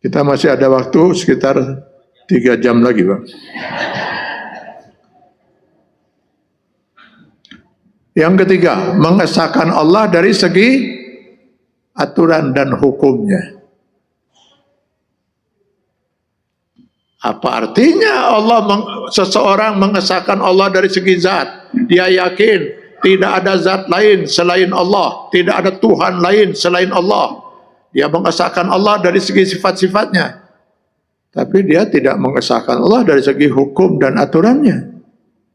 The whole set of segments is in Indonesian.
Kita masih ada waktu sekitar 3 jam lagi, Bang. Yang ketiga, mengesahkan Allah dari segi aturan dan hukumnya. Apa artinya seseorang mengesahkan Allah dari segi zat? Dia yakin tidak ada zat lain selain Allah, tidak ada Tuhan lain selain Allah. Dia mengesahkan Allah dari segi sifat-sifatnya, tapi dia tidak mengesahkan Allah dari segi hukum dan aturannya.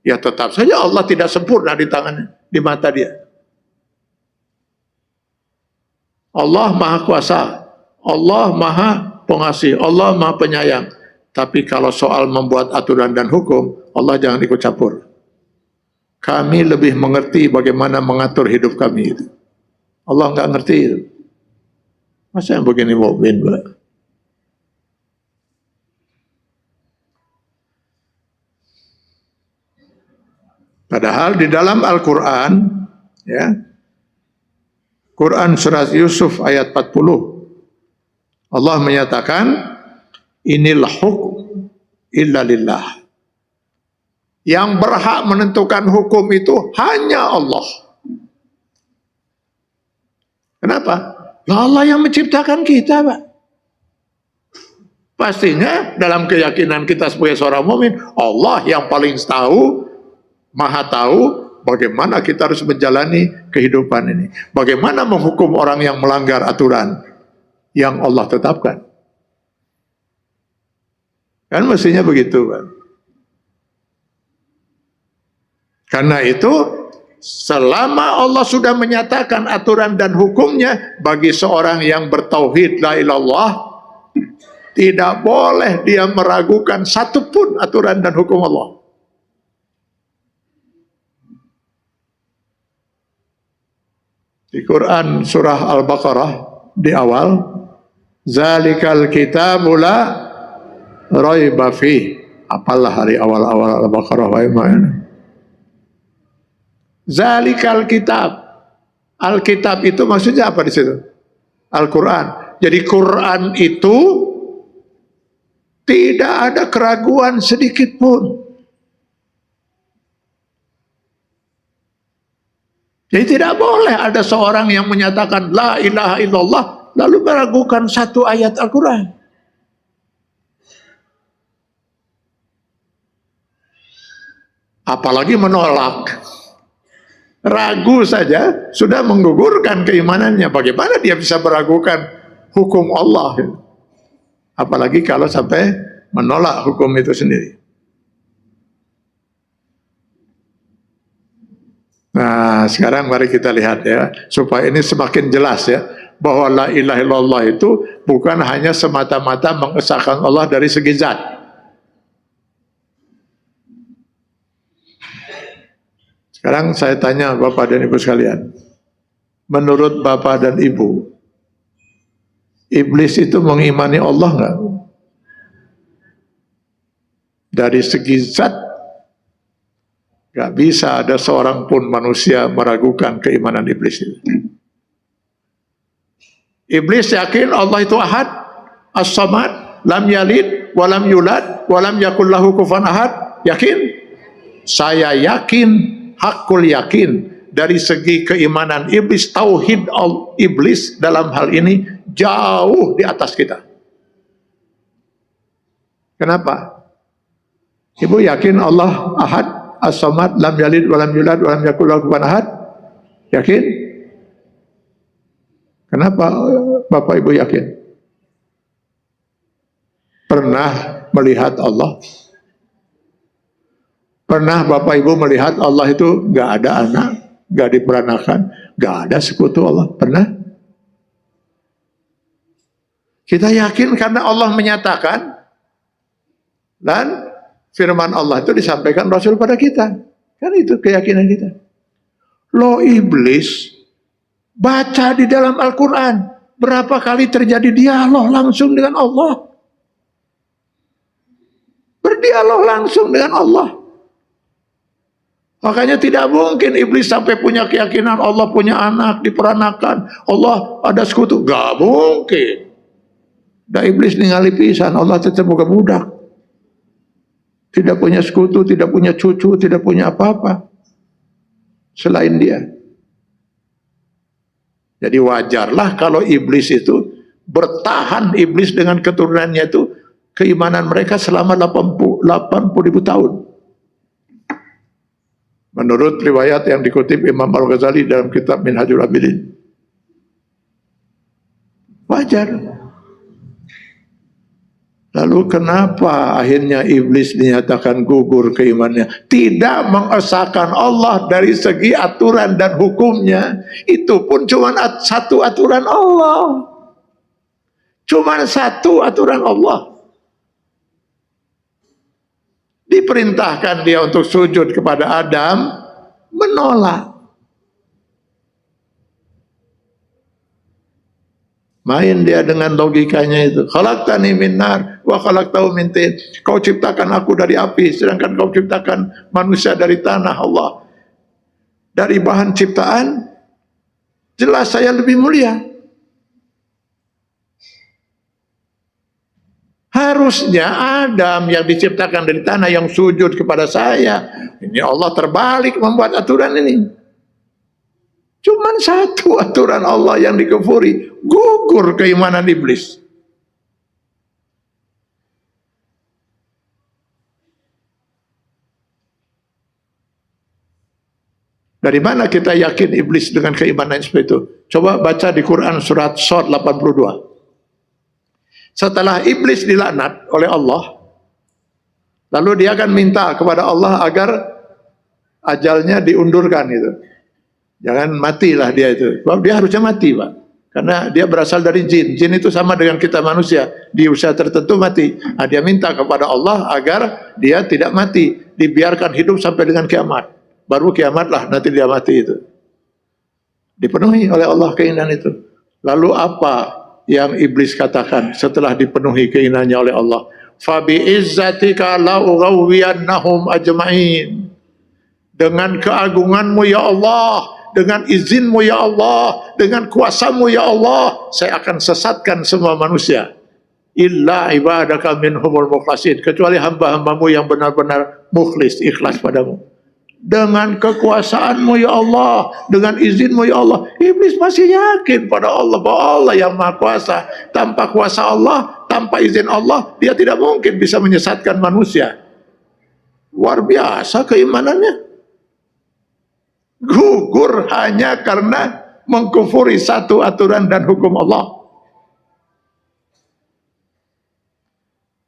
Ya tetap saja Allah tidak sempurna di tangannya, di mata dia. Allah Maha Kuasa, Allah Maha Pengasih, Allah Maha Penyayang. Tapi kalau soal membuat aturan dan hukum, Allah jangan ikut campur. Kami lebih mengerti bagaimana mengatur hidup kami itu. Allah nggak ngerti itu. Masa yang begini mukmin pula? Padahal di dalam Al-Quran, ya, Quran surat Yusuf ayat 40, Allah menyatakan, Inil hukm illa lillah. Yang berhak menentukan hukum itu hanya Allah. Kenapa? Allah yang menciptakan kita, Pak. Pastinya dalam keyakinan kita sebagai seorang mukmin, Allah yang paling tahu, Maha tahu bagaimana kita harus menjalani kehidupan ini. Bagaimana menghukum orang yang melanggar aturan yang Allah tetapkan. Kan mestinya begitu, Pak. Karena itu, selama Allah sudah menyatakan aturan dan hukumnya bagi seorang yang bertauhid la ilallah, tidak boleh dia meragukan satupun aturan dan hukum Allah. Di Quran surah Al-Baqarah di awal, zalikal kitabu la raiba fi. Apalah hari awal-awal Al-Baqarah wa iman. Zalikal kitab. Alkitab itu maksudnya apa di situ? Al-Quran. Jadi Quran itu tidak ada keraguan sedikit pun. Jadi tidak boleh ada seorang yang menyatakan la ilaha illallah lalu meragukan satu ayat Al-Quran. Apalagi menolak. Ragu saja sudah menggugurkan keimanannya. Bagaimana dia bisa meragukan hukum Allah? Apalagi kalau sampai menolak hukum itu sendiri. Nah, sekarang mari kita lihat ya, supaya ini semakin jelas ya, bahwa la ilaha illallah itu bukan hanya semata-mata mengesahkan Allah dari segi zat. Sekarang saya tanya Bapak dan Ibu sekalian, menurut Bapak dan Ibu, iblis itu mengimani Allah enggak? Dari segi zat, enggak bisa ada seorang pun manusia meragukan keimanan iblis itu. Iblis yakin Allah itu ahad, as-samad, lam yalid, walam yulad, walam yakul lahu kufuwan ahad. Yakin? Saya yakin, hakul yakin, dari segi keimanan iblis, tauhid iblis dalam hal ini jauh di atas kita. Kenapa? Ibu yakin Allah ahad, as-samad, lam yalid, walam yulad, walam yakul lahu kufuwan ahad? Yakin? Kenapa Bapak Ibu yakin? Pernah melihat Allah? Pernah Bapak Ibu melihat Allah itu nggak ada anak, nggak diperanakan, nggak ada sekutu Allah? Pernah? Kita yakin karena Allah menyatakan, dan firman Allah itu disampaikan Rasul pada kita. Kan itu keyakinan kita. Loh iblis, baca di dalam Al-Quran, berapa kali terjadi dialog langsung dengan Allah. Berdialog langsung dengan Allah. Makanya tidak mungkin iblis sampai punya keyakinan Allah punya anak, diperanakan, Allah ada sekutu. Gak mungkin. Da iblis ningali pisan Allah tetap boga budak. Tidak punya sekutu, tidak punya cucu, tidak punya apa-apa selain dia. Jadi wajarlah kalau iblis itu bertahan, iblis dengan keturunannya itu keimanan mereka selama 80.000 tahun. Menurut riwayat yang dikutip Imam Al-Ghazali dalam kitab Minhajul Abidin. Wajar. Lalu kenapa akhirnya iblis dinyatakan gugur keimanannya? Tidak mengesahkan Allah dari segi aturan dan hukumnya. Itu pun cuma satu aturan Allah. Cuma satu aturan Allah. Diperintahkan dia untuk sujud kepada Adam, menolak. Main dia dengan logikanya itu. Khalaqtani min nar wa khalaqtahu min tin. Kau ciptakan aku dari api, sedangkan kau ciptakan manusia dari tanah. Allah, dari bahan ciptaan jelas saya lebih mulia. Harusnya Adam yang diciptakan dari tanah yang sujud kepada saya. Ini Allah terbalik membuat aturan ini. Cuman satu aturan Allah yang dikufuri, gugur keimanan iblis. Dari mana kita yakin iblis dengan keimanan seperti itu? Coba baca di Quran surat Shad 82. Setelah iblis dilaknat oleh Allah, lalu dia akan minta kepada Allah agar ajalnya diundurkan itu. Jangan matilah dia itu. Sebab dia harusnya mati, Pak. Karena dia berasal dari jin. Jin itu sama dengan kita manusia. Di usia tertentu mati. Nah, dia minta kepada Allah agar dia tidak mati. Dibiarkan hidup sampai dengan kiamat. Baru kiamatlah nanti dia mati itu. Dipenuhi oleh Allah keinginan itu. Lalu apa yang iblis katakan setelah dipenuhi keinginannya oleh Allah? Fabi izzatika la ughawiyannahum ajma'in. Dengan keagunganmu ya Allah, dengan izinmu ya Allah, dengan kuasamu ya Allah, saya akan sesatkan semua manusia. Illa ibadaka minhumul mukhlasin, kecuali hamba-hambamu yang benar-benar mukhlis, ikhlas padamu. Dengan kekuasaanmu ya Allah, dengan izinmu ya Allah. Iblis masih yakin pada Allah, bahwa Allah yang maha kuasa. Tanpa kuasa Allah, tanpa izin Allah, dia tidak mungkin bisa menyesatkan manusia. Luar biasa keimanannya. Gugur hanya karena mengkufuri satu aturan dan hukum Allah.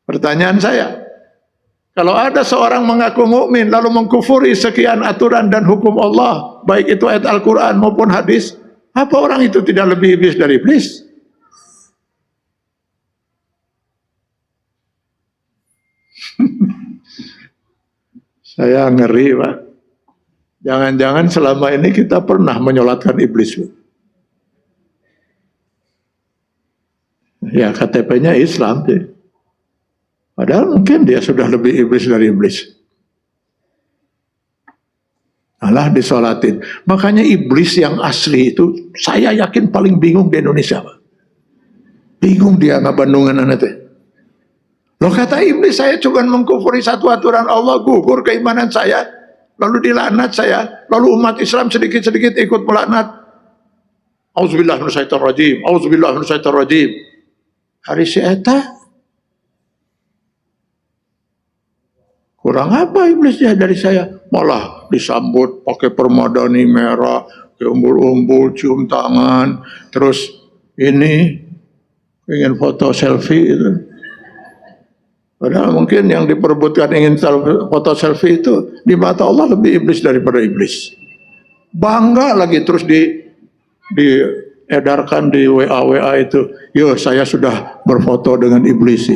Pertanyaan saya, kalau ada seorang mengaku mukmin lalu mengkufuri sekian aturan dan hukum Allah, baik itu ayat Al-Quran maupun hadis, apa orang itu tidak lebih iblis dari iblis? Saya ngeri, Pak. Jangan-jangan selama ini kita pernah menyolatkan iblis. Ya KTP-nya Islam sih. Padahal mungkin dia sudah lebih iblis dari iblis. Allah disolatin. Makanya iblis yang asli itu saya yakin paling bingung di Indonesia, Pak. Bingung dia ngabandungan anak teh. Loh, kata iblis, saya cuma mengkufuri satu aturan Allah, gugur keimanan saya. Lalu dilaknat saya, lalu umat Islam sedikit-sedikit ikut melaknat. Auzubillah minasyaitonir rajim, auzubillah minasyaitonir rajim. Hari si eta kurang apa iblisnya dari saya? Malah disambut pakai permadani merah, umbul-umbul, cium tangan, terus ini ingin foto selfie itu. Padahal mungkin yang diperebutkan ingin foto selfie itu di mata Allah lebih iblis daripada iblis. Bangga lagi terus diedarkan di WA itu. Yo, saya sudah berfoto dengan iblis.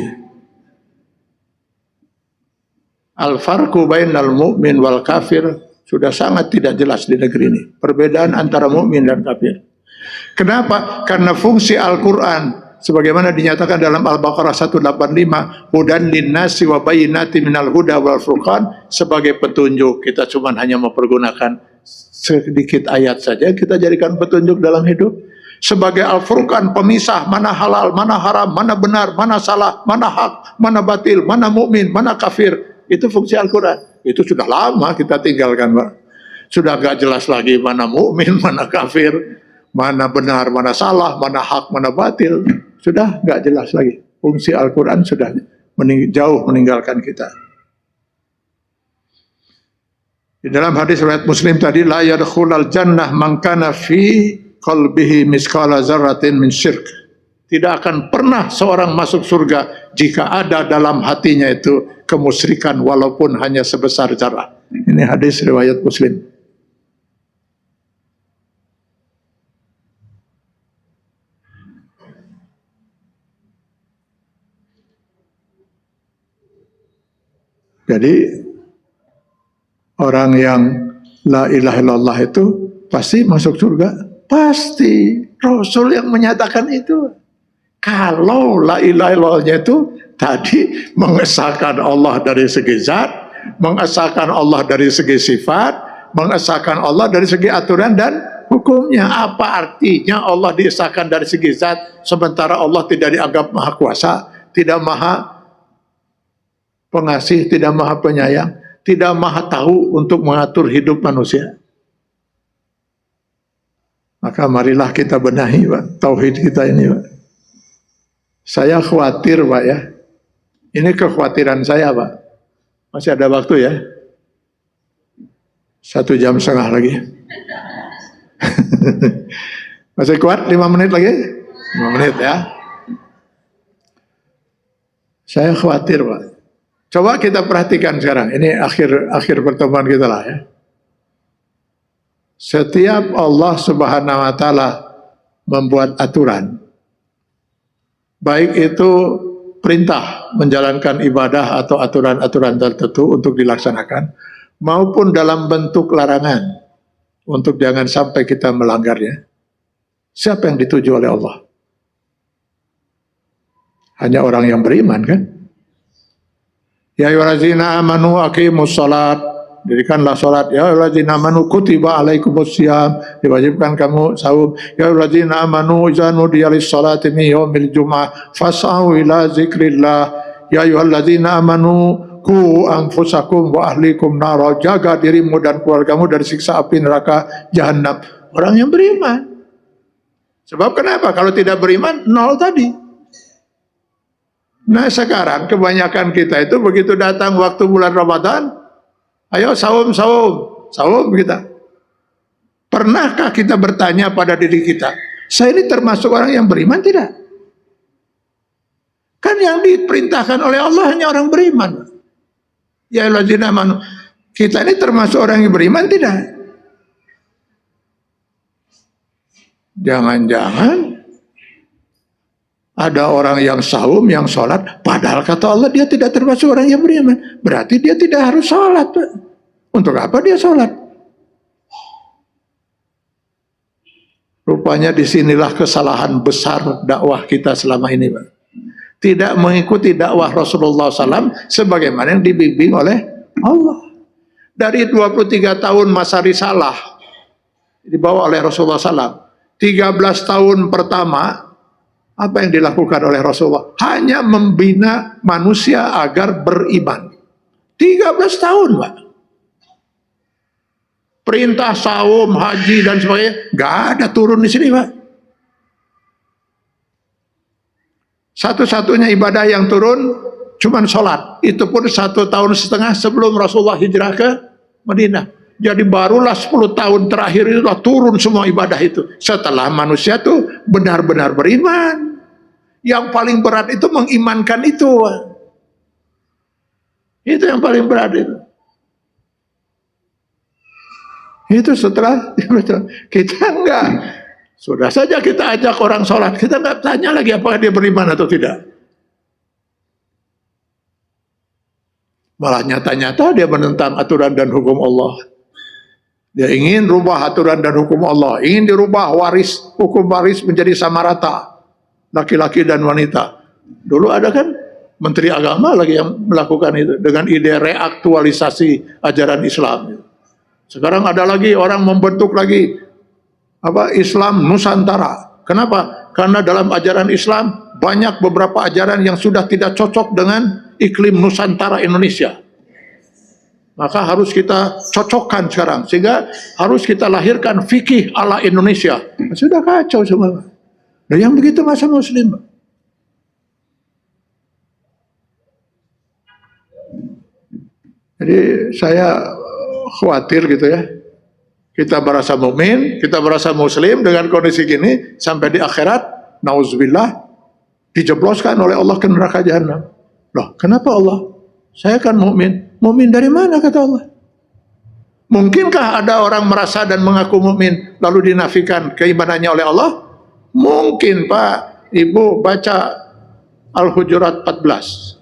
Al-farqu bainal mu'min wal kafir sudah sangat tidak jelas di negeri ini. Perbedaan antara mukmin dan kafir. Kenapa? Karena fungsi Al-Quran sebagaimana dinyatakan dalam Al-Baqarah 185, hudan linnasi wa bayyinatin minal huda wal furqan, sebagai petunjuk. Kita cuma hanya mempergunakan sedikit ayat saja, kita jadikan petunjuk dalam hidup. sebagai Al-Furqan, pemisah mana halal, mana haram, mana benar, mana salah, mana hak, mana batil, mana mukmin, mana kafir. Itu fungsi Al-Quran. Itu sudah lama kita tinggalkan, Pak. Sudah gak jelas lagi mana mukmin, mana kafir, mana benar, mana salah, mana hak, mana batil. Sudah gak jelas lagi. Fungsi Al-Quran sudah jauh meninggalkan kita. Di dalam hadis riwayat Muslim tadi, la yadkhulul jannah man kana fi qalbihi misqala dzarratin min syirk. Tidak akan pernah seorang masuk surga jika ada dalam hatinya itu kemusyrikan walaupun hanya sebesar zarah. Ini hadis riwayat Muslim. Jadi orang yang la ilaha illallah itu pasti masuk surga. Pasti. Rasul yang menyatakan itu. Kalau la ilaha illallahnya itu tadi mengesahkan Allah dari segi zat, mengesahkan Allah dari segi sifat, mengesahkan Allah dari segi aturan dan hukumnya. Apa artinya Allah diesahkan dari segi zat sementara Allah tidak dianggap maha kuasa, tidak maha pengasih, tidak maha penyayang, tidak maha tahu untuk mengatur hidup manusia. Maka marilah kita benahi, Pak, tauhid kita ini, Pak. Saya khawatir, Pak, ya. Ini kekhawatiran saya, Pak. Masih ada waktu ya? 1,5 jam lagi. Masih kuat 5 menit lagi? 5 menit ya. Saya khawatir, Pak. Coba kita perhatikan sekarang. Ini akhir pertemuan kita lah ya. Setiap Allah Subhanahu wa Ta'ala membuat aturan, baik itu perintah menjalankan ibadah atau aturan-aturan tertentu untuk dilaksanakan, maupun dalam bentuk larangan untuk jangan sampai kita melanggarnya. Siapa yang dituju oleh Allah? Hanya orang yang beriman, kan? Ya ayyuhallazina amanu aqimus shalat, dirikanlah salat. Ya ayyuhallazina amanu kutiba alaikumus syiyam, diwajibkan kamu saum. Ya ayyuhallazina amanu idza nudiya lis-salati min yaumil jumu'ah fas'au ila dzikrillah. Ya ayyuhallazina amanu qu anfusakum wa ahlikum nar, jaga dirimu dan keluargamu dari siksa api neraka jahanam. Orang yang beriman. Sebab kenapa? Kalau tidak beriman, nol tadi. Nah sekarang kebanyakan kita itu begitu datang waktu bulan Ramadan, ayo saum kita. Pernahkah kita bertanya pada diri kita, saya ini termasuk orang yang beriman tidak? Kan yang diperintahkan oleh Allah hanya orang beriman. Ya alladzina amanu, kita ini termasuk orang yang beriman tidak? Jangan-jangan ada orang yang saum, yang sholat, padahal kata Allah dia tidak termasuk orang yang beriman. Berarti dia tidak harus sholat, Pak. Untuk apa dia sholat? Rupanya disinilah kesalahan besar dakwah kita selama ini, Pak. Tidak mengikuti dakwah Rasulullah SAW sebagaimana yang dibimbing oleh Allah. Dari 23 tahun masa risalah dibawa oleh Rasulullah SAW, 13 tahun pertama apa yang dilakukan oleh Rasulullah? Hanya membina manusia agar beriman. 13 tahun, Pak. Perintah saum, haji dan sebagainya nggak ada turun di sini, Pak. Satu-satunya ibadah yang turun cuman sholat. Itu pun 1,5 tahun sebelum Rasulullah hijrah ke Madinah. Jadi barulah 10 tahun terakhir itulah turun semua ibadah itu. Setelah manusia tuh benar-benar beriman. Yang paling berat itu mengimankan itu. Itu yang paling berat itu. Itu setelah kita enggak. Sudah saja kita ajak orang sholat. Kita enggak tanya lagi apakah dia beriman atau tidak. Malah nyata-nyata dia menentang aturan dan hukum Allah. Dia ingin rubah aturan dan hukum Allah. Ingin dirubah hukum waris menjadi sama rata. Laki-laki dan wanita. Dulu ada kan Menteri Agama lagi yang melakukan itu dengan ide reaktualisasi ajaran Islam. Sekarang ada lagi orang membentuk lagi Islam Nusantara. Kenapa? Karena dalam ajaran Islam banyak beberapa ajaran yang sudah tidak cocok dengan iklim Nusantara Indonesia. Maka harus kita cocokkan sekarang, sehingga harus kita lahirkan fikih ala Indonesia. Sudah kacau semua. Nah, yang begitu masa Muslim? Jadi saya khawatir gitu ya. Kita merasa mukmin, kita merasa Muslim dengan kondisi gini, sampai di akhirat, nauzubillah, dijebloskan oleh Allah ke neraka jahanam. Loh, kenapa Allah? Saya kan mukmin. Mukmin dari mana kata Allah? Mungkinkah ada orang merasa dan mengaku mukmin lalu dinafikan keimanannya oleh Allah? Mungkin, Pak. Ibu baca Al-Hujurat 14.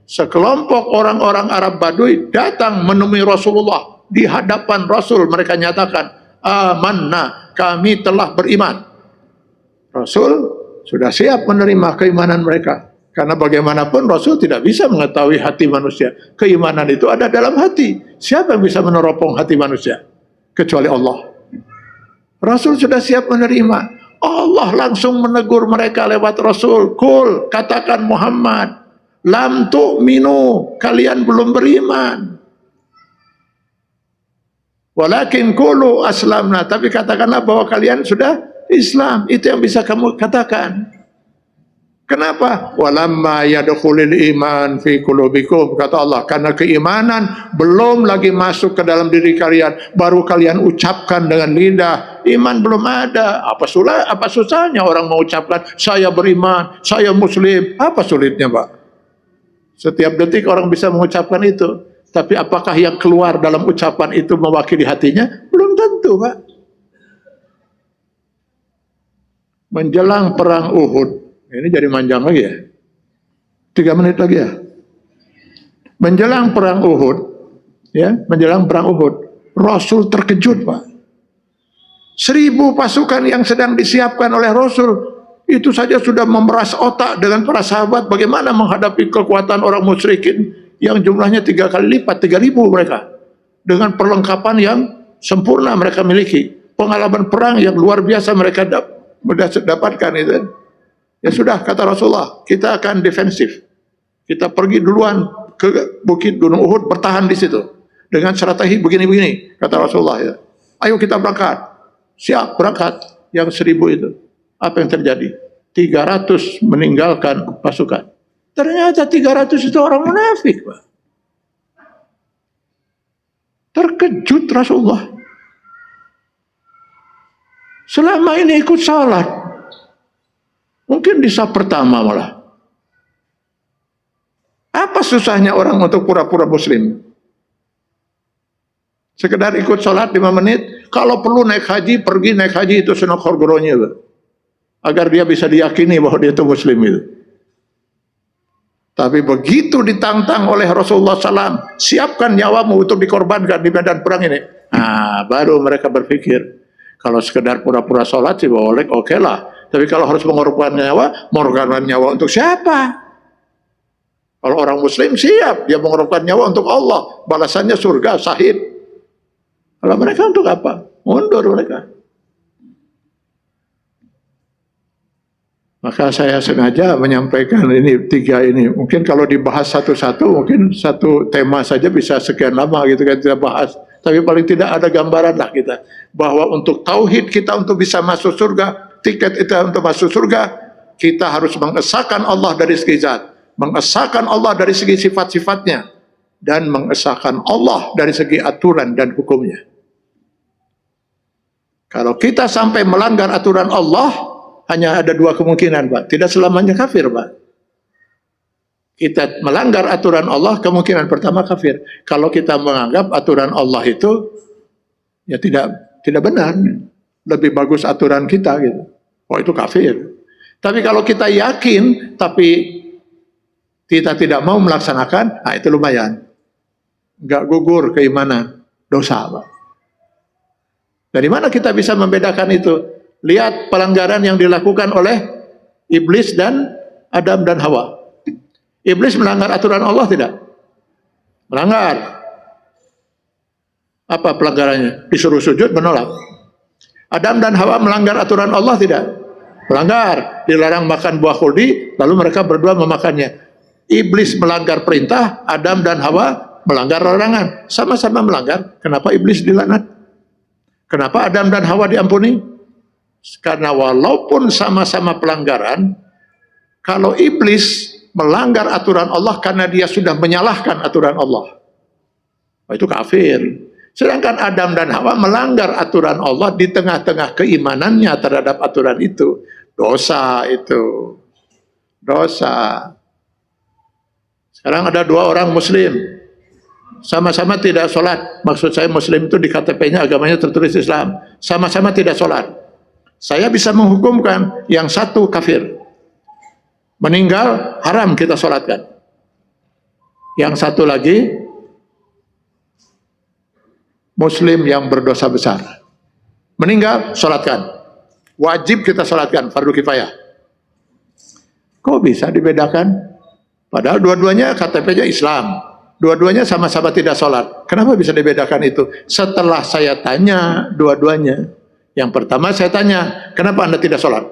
Sekelompok orang-orang Arab Baduy datang menemui Rasulullah. Di hadapan Rasul mereka nyatakan, amanna, kami telah beriman. Rasul sudah siap menerima keimanan mereka. Karena bagaimanapun Rasul tidak bisa mengetahui hati manusia. Keimanan itu ada dalam hati. Siapa yang bisa meneropong hati manusia? Kecuali Allah. Rasul sudah siap menerima. Allah langsung menegur mereka lewat Rasul. Kul, katakan Muhammad, lam tu'minu, kalian belum beriman. Walakin qulu aslamna, tapi katakanlah bahwa kalian sudah Islam. Itu yang bisa kamu katakan. Kenapa? Walamma yadkhulul iman fi qulubikum, kata Allah, karena keimanan belum lagi masuk ke dalam diri kalian, baru kalian ucapkan dengan lidah. Iman belum ada. Apa susahnya orang mengucapkan saya beriman, saya Muslim? Apa sulitnya, Pak? Setiap detik orang bisa mengucapkan itu. Tapi apakah yang keluar dalam ucapan itu mewakili hatinya? Belum tentu, Pak. Menjelang perang Uhud, ini jadi manjang lagi ya. 3 menit lagi ya. Menjelang perang Uhud, ya, menjelang perang Uhud, Rasul terkejut, Pak. 1000 pasukan yang sedang disiapkan oleh Rasul, itu saja sudah memeras otak dengan para sahabat bagaimana menghadapi kekuatan orang musyrikin yang jumlahnya 3 kali lipat, 3.000 mereka. Dengan perlengkapan yang sempurna mereka miliki. Pengalaman perang yang luar biasa mereka dapatkan itu. Ya sudah, kata Rasulullah, kita akan defensif. Kita pergi duluan ke bukit Gunung Uhud, bertahan di situ. Dengan strategi begini-begini, kata Rasulullah. Ya. Ayo kita berangkat. Siap, berangkat. Yang 1000 itu. Apa yang terjadi? 300 meninggalkan pasukan. Ternyata 300 itu orang munafik, Pak. Terkejut Rasulullah. Selama ini ikut salat. Mungkin di saf pertama malah. Apa susahnya orang untuk pura-pura Muslim? Sekedar ikut salat 5 menit. Kalau perlu naik haji, pergi naik haji itu senok horgoronya, Pak. Agar dia bisa diyakini bahwa dia itu Muslim itu. Tapi begitu ditantang oleh Rasulullah SAW, siapkan nyawamu untuk dikorbankan di medan perang ini. Nah, baru mereka berpikir, kalau sekedar pura-pura sholat sih boleh, oke lah. Tapi kalau harus mengorbankan nyawa untuk siapa? Kalau orang Muslim siap, dia mengorbankan nyawa untuk Allah, balasannya surga, syahid. Kalau mereka untuk apa? Mundur mereka. Maka saya sengaja menyampaikan ini 3 ini. Mungkin kalau dibahas satu-satu, mungkin satu tema saja bisa sekian lama gitu kan kita bahas. Tapi paling tidak ada gambaran lah kita. Bahwa untuk tauhid kita untuk bisa masuk surga, tiket kita untuk masuk surga, kita harus mengesahkan Allah dari segi zat. Mengesahkan Allah dari segi sifat-sifatnya. Dan mengesahkan Allah dari segi aturan dan hukumnya. Kalau kita sampai melanggar aturan Allah, hanya ada 2 kemungkinan, Pak. Tidak selamanya kafir, Pak. Kita melanggar aturan Allah, kemungkinan pertama kafir. Kalau kita menganggap aturan Allah itu ya tidak benar, lebih bagus aturan kita gitu. Oh, itu kafir. Tapi kalau kita yakin tapi kita tidak mau melaksanakan, nah itu lumayan. Enggak gugur keimanan, dosa, Pak. Dari mana kita bisa membedakan itu? Lihat pelanggaran yang dilakukan oleh Iblis dan Adam dan Hawa. Iblis melanggar aturan Allah tidak? Melanggar. Apa pelanggarannya? Disuruh sujud, menolak. Adam dan Hawa melanggar aturan Allah tidak? Melanggar, dilarang makan buah khuldi, lalu mereka berdua memakannya. Iblis melanggar perintah, Adam dan Hawa melanggar larangan. Sama-sama melanggar, kenapa iblis dilaknat? Kenapa Adam dan Hawa diampuni? Karena walaupun sama-sama pelanggaran, kalau iblis melanggar aturan Allah karena dia sudah menyalahkan aturan Allah, itu kafir. Sedangkan Adam dan Hawa melanggar aturan Allah di tengah-tengah keimanannya terhadap aturan itu. Dosa itu. Dosa. Sekarang ada dua orang muslim, sama-sama tidak sholat. Maksud saya muslim itu di KTP-nya agamanya tertulis Islam. Sama-sama tidak sholat. Saya bisa menghukumkan yang satu kafir. Meninggal haram kita sholatkan. Yang satu lagi muslim yang berdosa besar. Meninggal sholatkan. Wajib kita sholatkan, fardu kifayah. Kok bisa dibedakan? Padahal dua-duanya KTP-nya Islam. Dua-duanya sama-sama tidak sholat. Kenapa bisa dibedakan itu? Setelah saya tanya dua-duanya. Yang pertama saya tanya, kenapa Anda tidak sholat?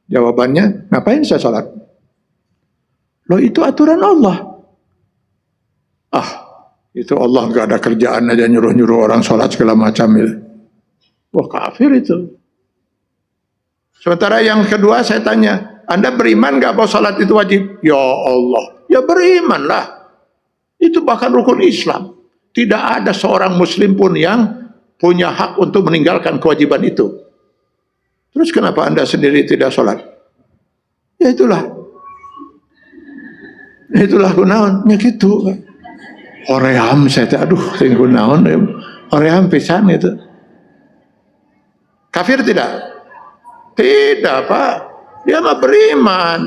Jawabannya, ngapain saya sholat? Loh itu aturan Allah. Ah, itu Allah gak ada kerjaan aja nyuruh-nyuruh orang sholat segala macam. Wah kafir itu. Sementara yang kedua saya tanya, Anda beriman gak bahwa sholat itu wajib? Ya Allah, ya berimanlah. Itu bahkan rukun Islam. Tidak ada seorang muslim pun yang punya hak untuk meninggalkan kewajiban itu. Terus kenapa Anda sendiri tidak sholat? Ya itulah. Itulah gunaannya gitu. Hoream saya aduh sing gunaon hoream pisan itu. Kafir tidak? Tidak Pak. Dia mah beriman.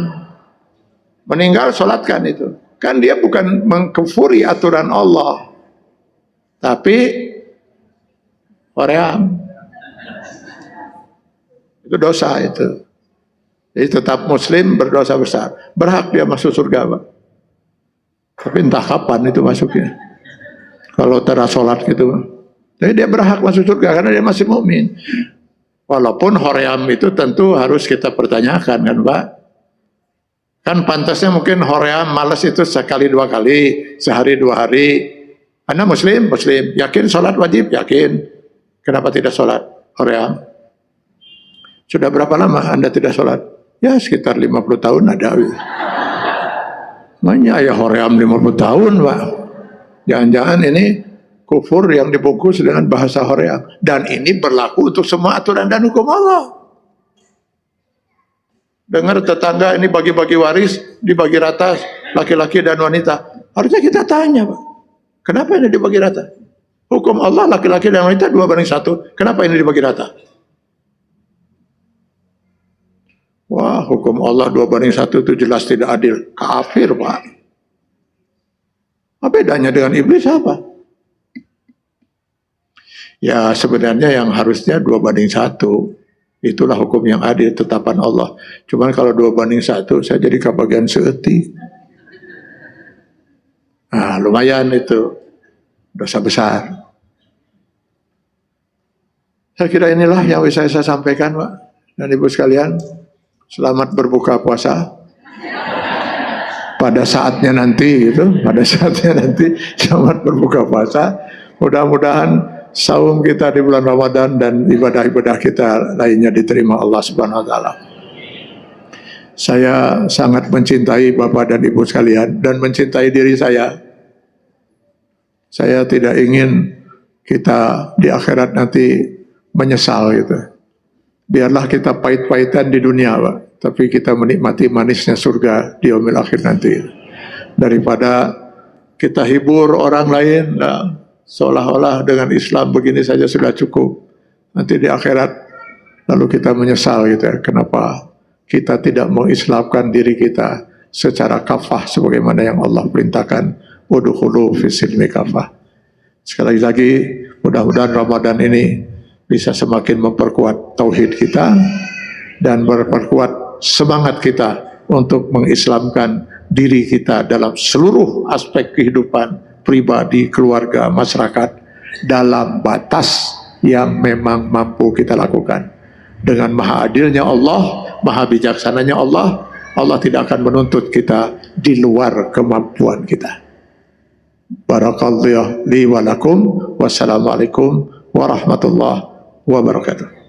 Meninggal sholatkan itu. Kan dia bukan mengkufuri aturan Allah. Tapi hoream. Itu dosa itu. Jadi tetap muslim berdosa besar. Berhak dia masuk surga Pak. Tapi entah kapan itu masuknya. Kalau teras sholat gitu. Jadi dia berhak masuk surga karena dia masih mukmin. Walaupun hoream itu tentu harus kita pertanyakan kan Pak. Kan pantasnya mungkin hoream malas itu sekali dua kali. Sehari dua hari. Anda muslim? Muslim. Yakin sholat wajib? Yakin. Kenapa tidak sholat? Hoream. Sudah berapa lama Anda tidak sholat? Ya sekitar 50 tahun ada. Makanya ya hoream 50 tahun Pak. Jangan-jangan ini kufur yang dibungkus dengan bahasa hoream. Dan ini berlaku untuk semua aturan dan hukum Allah. Dengar tetangga ini bagi-bagi waris, dibagi rata laki-laki dan wanita. Harusnya kita tanya Pak. Kenapa ini dibagi rata? Hukum Allah laki-laki dan wanita 2:1. Kenapa ini dibagi rata? Wah, hukum Allah 2:1 itu jelas tidak adil. Kafir, Pak. Apa bedanya dengan iblis apa? Ya, sebenarnya yang harusnya 2:1. Itulah hukum yang adil, tetapan Allah. Cuman kalau 2:1, saya jadi kebagian seetik. Nah, lumayan itu. Dosa besar. Saya kira inilah yang bisa saya sampaikan, Pak. Dan Ibu sekalian. Selamat berbuka puasa pada saatnya nanti gitu, pada saatnya nanti selamat berbuka puasa. Mudah-mudahan saum kita di bulan Ramadan dan ibadah-ibadah kita lainnya diterima Allah Subhanahu wa taala. Saya sangat mencintai Bapak dan Ibu sekalian dan mencintai diri saya. Saya tidak ingin kita di akhirat nanti menyesal gitu. Biarlah kita pahit-pahitan di dunia Pak, tapi kita menikmati manisnya surga di yaumil akhir nanti. Daripada kita hibur orang lain, nah, seolah-olah dengan Islam begini saja sudah cukup. Nanti di akhirat lalu kita menyesal gitu ya, kenapa kita tidak mengislamkan diri kita secara kafah sebagaimana yang Allah perintahkan, udkhulu fis silmi kafah. Sekali lagi mudah-mudahan Ramadan ini bisa semakin memperkuat tauhid kita dan memperkuat semangat kita untuk mengislamkan diri kita dalam seluruh aspek kehidupan pribadi, keluarga, masyarakat dalam batas yang memang mampu kita lakukan. Dengan maha adilnya Allah, maha bijaksananya Allah, Allah tidak akan menuntut kita di luar kemampuan kita. Barakallahu li wa lakum. Wassalamualaikum warahmatullahi wabarakatuh.